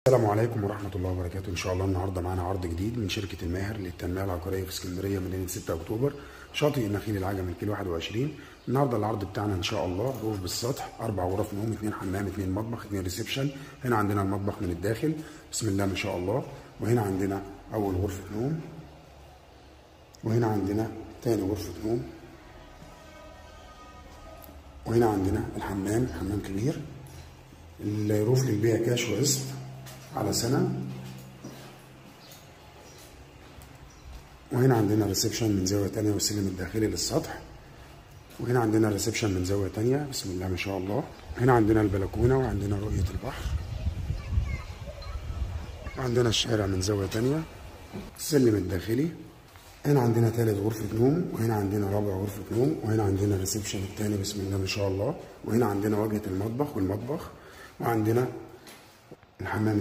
السلام عليكم ورحمة الله وبركاته. إن شاء الله النهاردة معانا عرض جديد من شركة الماهر للتنمية العقارية في اسكندرية مدينة 6 أكتوبر، شاطئ النخيل العجمي الكيلو 21. النهاردة العرض بتاعنا إن شاء الله روف بالسطح، 4 غرف نوم، 2 حمام، 2 مطبخ، 2 ريسبشن. هنا عندنا المطبخ من الداخل، بسم الله ما شاء الله. وهنا عندنا أول غرفة نوم، وهنا عندنا تاني غرفة نوم، وهنا عندنا الحمام، حمام كبير. الروف للبيع كاش وقسط على سنة. وهنا عندنا ريسبشن من زاوية تانية والسلم الداخلي للسطح. وهنا عندنا ريسبشن من زاوية تانية، بسم الله ما شاء الله. هنا عندنا البلكونة وعندنا رؤية البحر، وعندنا الشارع من زاوية تانية، السلم الداخلي. هنا عندنا تالت غرفة نوم، وهنا عندنا رابع غرفة نوم، وهنا عندنا الريسبشن التاني، بسم الله ما شاء الله. وهنا عندنا واجهة المطبخ والمطبخ، وعندنا الحمام